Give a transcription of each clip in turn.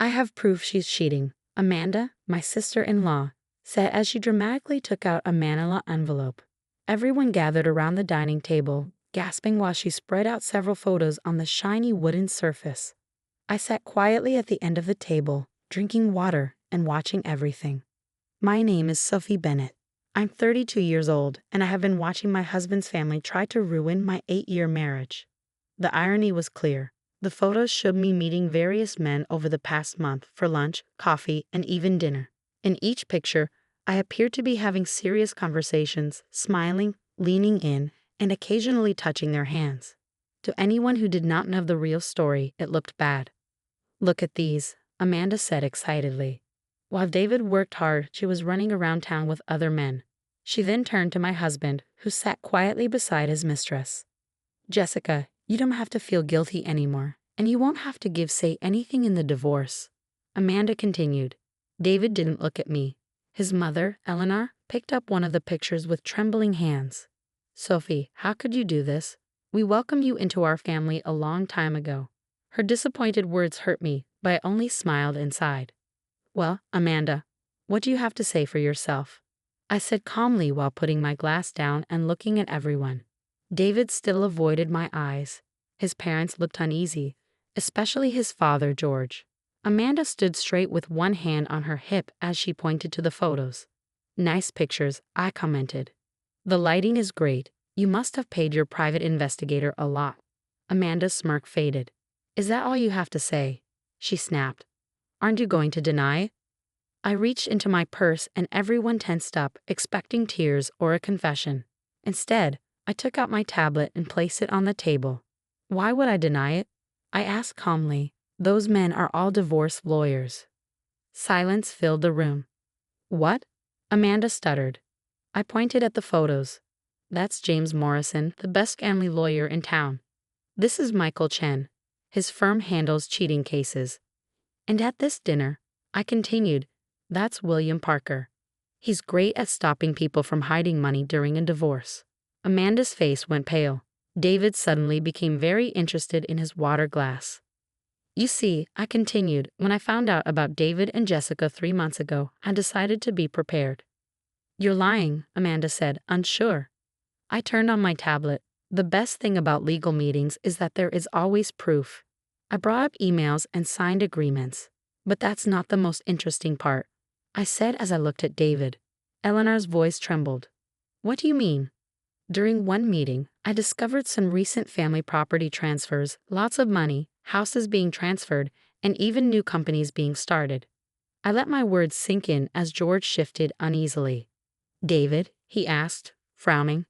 I have proof she's cheating, Amanda, my sister-in-law, said as she dramatically took out a manila envelope. Everyone gathered around the dining table, gasping while she spread out several photos on the shiny wooden surface. I sat quietly at the end of the table, drinking water and watching everything. My name is Sophie Bennett. I'm 32 years old, and I have been watching my husband's family try to ruin my 8-year marriage. The irony was clear. The photos showed me meeting various men over the past month for lunch, coffee, and even dinner. In each picture, I appeared to be having serious conversations, smiling, leaning in, and occasionally touching their hands. To anyone who did not know the real story, it looked bad. "Look at these," Amanda said excitedly. While David worked hard, she was running around town with other men. She then turned to my husband, who sat quietly beside his mistress. "Jessica, you don't have to feel guilty anymore, and you won't have to say anything in the divorce," Amanda continued. David didn't look at me. His mother, Eleanor, picked up one of the pictures with trembling hands. "Sophie, how could you do this? We welcomed you into our family a long time ago." Her disappointed words hurt me, but I only smiled and sighed. "Well, Amanda, what do you have to say for yourself?" I said calmly while putting my glass down and looking at everyone. David still avoided my eyes. His parents looked uneasy, especially his father, George. Amanda stood straight with one hand on her hip as she pointed to the photos. "Nice pictures," I commented. "The lighting is great. You must have paid your private investigator a lot." Amanda's smirk faded. "Is that all you have to say?" she snapped. "Aren't you going to deny it?" I reached into my purse and everyone tensed up, expecting tears or a confession. Instead, I took out my tablet and placed it on the table. "Why would I deny it?" I asked calmly. "Those men are all divorce lawyers." Silence filled the room. "What?" Amanda stuttered. I pointed at the photos. "That's James Morrison, the best family lawyer in town. This is Michael Chen. His firm handles cheating cases. And at this dinner," I continued, "that's William Parker. He's great at stopping people from hiding money during a divorce." Amanda's face went pale. David suddenly became very interested in his water glass. "You see," I continued, "when I found out about David and Jessica 3 months ago, I decided to be prepared." "You're lying," Amanda said, unsure. I turned on my tablet. The best thing about legal meetings is that there is always proof. I brought up emails and signed agreements. "But that's not the most interesting part," I said as I looked at David. Eleanor's voice trembled. "What do you mean?" "During one meeting, I discovered some recent family property transfers, lots of money, houses being transferred, and even new companies being started." I let my words sink in as George shifted uneasily. "David," he asked, frowning,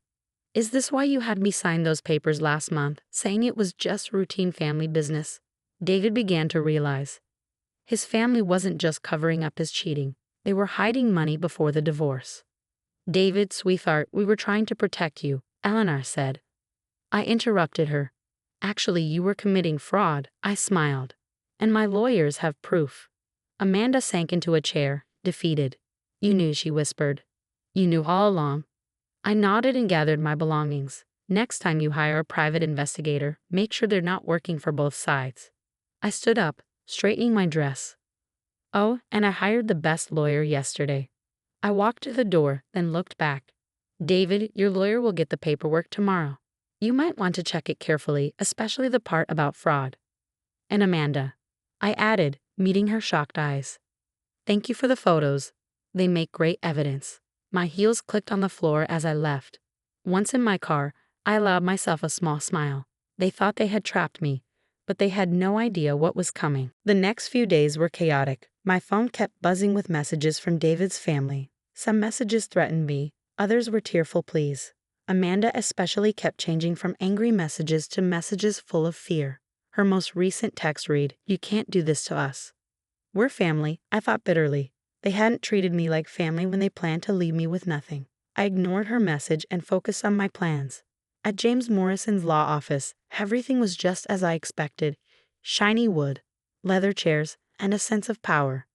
"is this why you had me sign those papers last month, saying it was just routine family business?" David began to realize. His family wasn't just covering up his cheating. They were hiding money before the divorce. "David, sweetheart, we were trying to protect you," Eleanor said. I interrupted her. "Actually, you were committing fraud," I smiled. "And my lawyers have proof." Amanda sank into a chair, defeated. "You knew," she whispered. "You knew all along." I nodded and gathered my belongings. "Next time you hire a private investigator, make sure they're not working for both sides." I stood up, straightening my dress. "Oh, and I hired the best lawyer yesterday." I walked to the door, then looked back. "David, your lawyer will get the paperwork tomorrow. You might want to check it carefully, especially the part about fraud." "And Amanda," I added, meeting her shocked eyes. "Thank you for the photos. They make great evidence." My heels clicked on the floor as I left. Once in my car, I allowed myself a small smile. They thought they had trapped me, but they had no idea what was coming. The next few days were chaotic. My phone kept buzzing with messages from David's family. Some messages threatened me, others were tearful pleas. Amanda especially kept changing from angry messages to messages full of fear. Her most recent text read, "You can't do this to us." "We're family," I thought bitterly. They hadn't treated me like family when they planned to leave me with nothing. I ignored her message and focused on my plans. At James Morrison's law office, everything was just as I expected. Shiny wood, leather chairs, and a sense of power.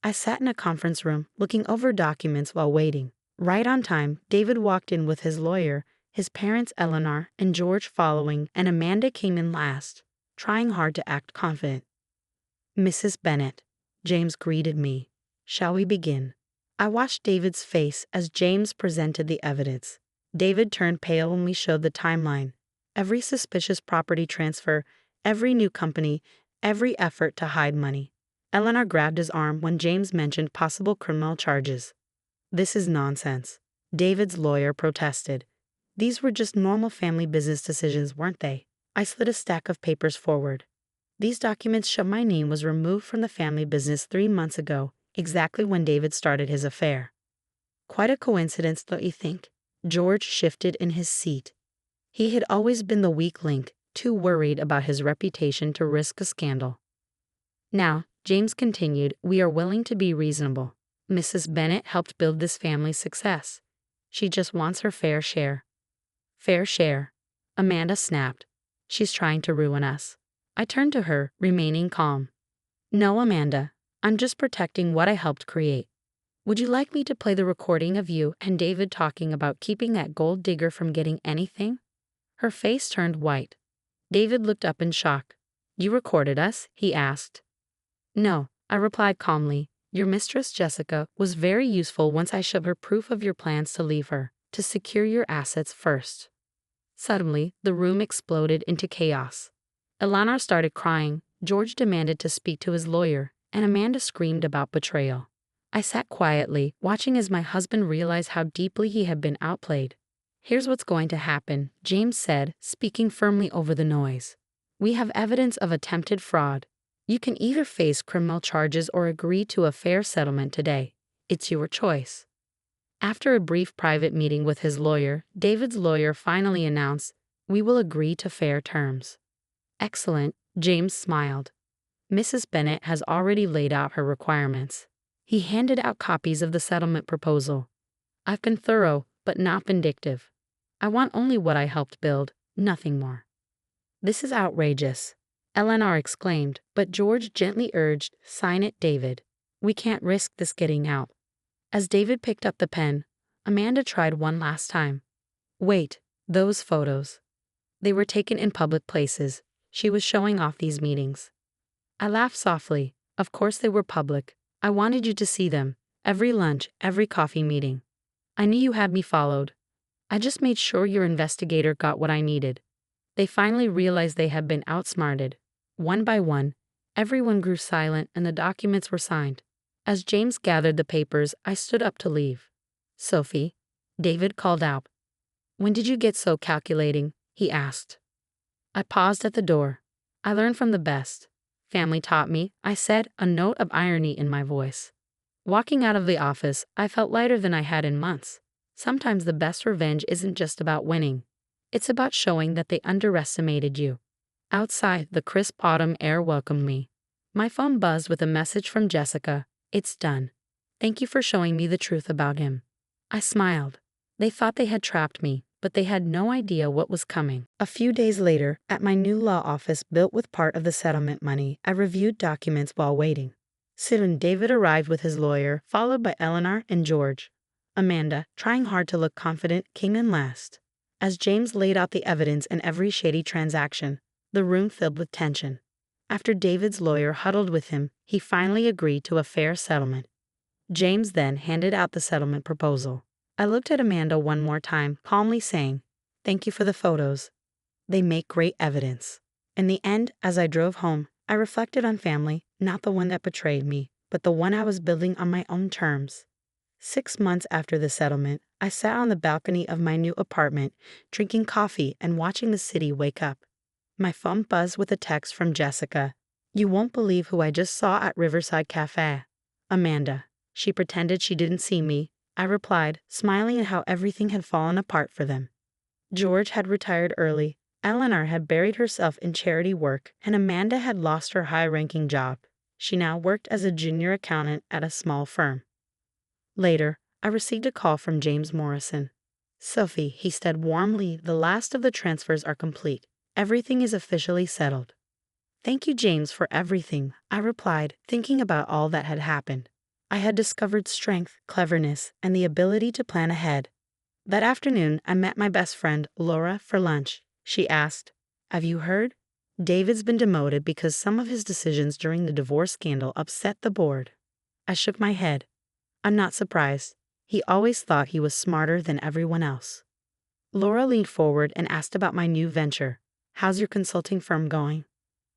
I sat in a conference room, looking over documents while waiting. Right on time, David walked in with his lawyer, his parents Eleanor and George following, and Amanda came in last, trying hard to act confident. Mrs. Bennet, James greeted me. Shall we begin? I watched David's face as James presented the evidence. David turned pale when we showed the timeline. Every suspicious property transfer, every new company, every effort to hide money. Eleanor grabbed his arm when James mentioned possible criminal charges. This is nonsense. David's lawyer protested. These were just normal family business decisions, weren't they? I slid a stack of papers forward. These documents show my name was removed from the family business 3 months ago, exactly when David started his affair. Quite a coincidence, don't you think? George shifted in his seat. He had always been the weak link, too worried about his reputation to risk a scandal. Now, James continued, we are willing to be reasonable. Mrs. Bennet helped build this family's success. She just wants her fair share. Fair share. Amanda snapped. She's trying to ruin us. I turned to her, remaining calm. No, Amanda. I'm just protecting what I helped create. Would you like me to play the recording of you and David talking about keeping that gold digger from getting anything? Her face turned white. David looked up in shock. You recorded us? He asked. No, I replied calmly. Your mistress, Jessica, was very useful once I showed her proof of your plans to leave her, to secure your assets first. Suddenly, the room exploded into chaos. Eleanor started crying, George demanded to speak to his lawyer, and Amanda screamed about betrayal. I sat quietly, watching as my husband realized how deeply he had been outplayed. Here's what's going to happen, James said, speaking firmly over the noise. We have evidence of attempted fraud. You can either face criminal charges or agree to a fair settlement today. It's your choice. After a brief private meeting with his lawyer, David's lawyer finally announced, we will agree to fair terms. Excellent, James smiled. Mrs. Bennet has already laid out her requirements. He handed out copies of the settlement proposal. I've been thorough, but not vindictive. I want only what I helped build, nothing more. This is outrageous, Eleanor exclaimed, but George gently urged, sign it, David. We can't risk this getting out. As David picked up the pen, Amanda tried one last time. Wait, those photos. They were taken in public places. She was showing off these meetings. I laughed softly. Of course they were public. I wanted you to see them. Every lunch, every coffee meeting. I knew you had me followed. I just made sure your investigator got what I needed. They finally realized they had been outsmarted. One by one, everyone grew silent and the documents were signed. As James gathered the papers, I stood up to leave. Sophie, David called out. When did you get so calculating? He asked. I paused at the door. I learned from the best. Family taught me, I said, a note of irony in my voice. Walking out of the office, I felt lighter than I had in months. Sometimes the best revenge isn't just about winning. It's about showing that they underestimated you. Outside, the crisp autumn air welcomed me. My phone buzzed with a message from Jessica. It's done. Thank you for showing me the truth about him. I smiled. They thought they had trapped me, but they had no idea what was coming. A few days later, at my new law office built with part of the settlement money, I reviewed documents while waiting. Soon, David arrived with his lawyer, followed by Eleanor and George. Amanda, trying hard to look confident, came in last. As James laid out the evidence in every shady transaction, the room filled with tension. After David's lawyer huddled with him, he finally agreed to a fair settlement. James then handed out the settlement proposal. I looked at Amanda one more time, calmly saying, thank you for the photos. They make great evidence. In the end, as I drove home, I reflected on family, not the one that betrayed me, but the one I was building on my own terms. 6 months after the settlement, I sat on the balcony of my new apartment, drinking coffee and watching the city wake up. My phone buzzed with a text from Jessica. You won't believe who I just saw at Riverside Cafe. Amanda. She pretended she didn't see me. I replied, smiling at how everything had fallen apart for them. George had retired early, Eleanor had buried herself in charity work, and Amanda had lost her high-ranking job. She now worked as a junior accountant at a small firm. Later, I received a call from James Morrison. Sophie, he said warmly, the last of the transfers are complete. Everything is officially settled. Thank you, James, for everything, I replied, thinking about all that had happened. I had discovered strength, cleverness, and the ability to plan ahead. That afternoon, I met my best friend, Laura, for lunch. She asked, have you heard? David's been demoted because some of his decisions during the divorce scandal upset the board. I shook my head. I'm not surprised. He always thought he was smarter than everyone else. Laura leaned forward and asked about my new venture. How's your consulting firm going?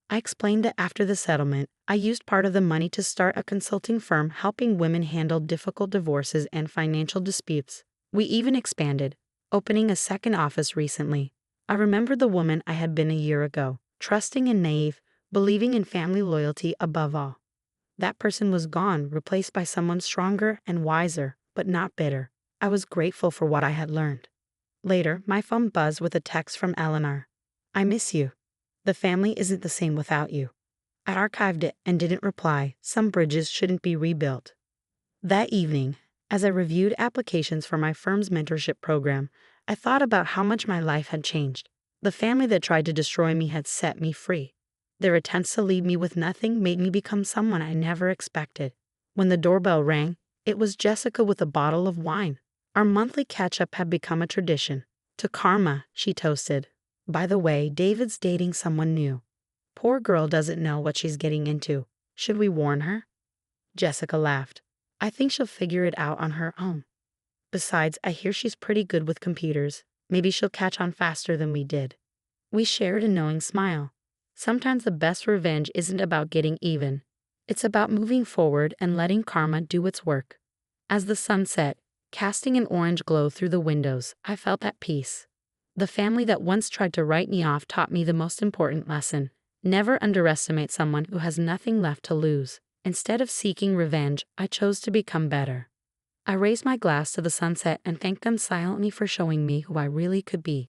I explained that after the settlement, I used part of the money to start a consulting firm helping women handle difficult divorces and financial disputes. We even expanded, opening a second office recently. I remembered the woman I had been a year ago, trusting and naive, believing in family loyalty above all. That person was gone, replaced by someone stronger and wiser, but not bitter. I was grateful for what I had learned. Later, my phone buzzed with a text from Eleanor. I miss you. The family isn't the same without you. I archived it and didn't reply. Some bridges shouldn't be rebuilt. That evening, as I reviewed applications for my firm's mentorship program, I thought about how much my life had changed. The family that tried to destroy me had set me free. Their attempts to leave me with nothing made me become someone I never expected. When the doorbell rang, it was Jessica with a bottle of wine. Our monthly catch-up had become a tradition. To Karma, she toasted. By the way, David's dating someone new. Poor girl doesn't know what she's getting into. Should we warn her? Jessica laughed. I think she'll figure it out on her own. Besides, I hear she's pretty good with computers. Maybe she'll catch on faster than we did. We shared a knowing smile. Sometimes the best revenge isn't about getting even. It's about moving forward and letting karma do its work. As the sun set, casting an orange glow through the windows, I felt at peace. The family that once tried to write me off taught me the most important lesson. Never underestimate someone who has nothing left to lose. Instead of seeking revenge, I chose to become better. I raised my glass to the sunset and thanked them silently for showing me who I really could be.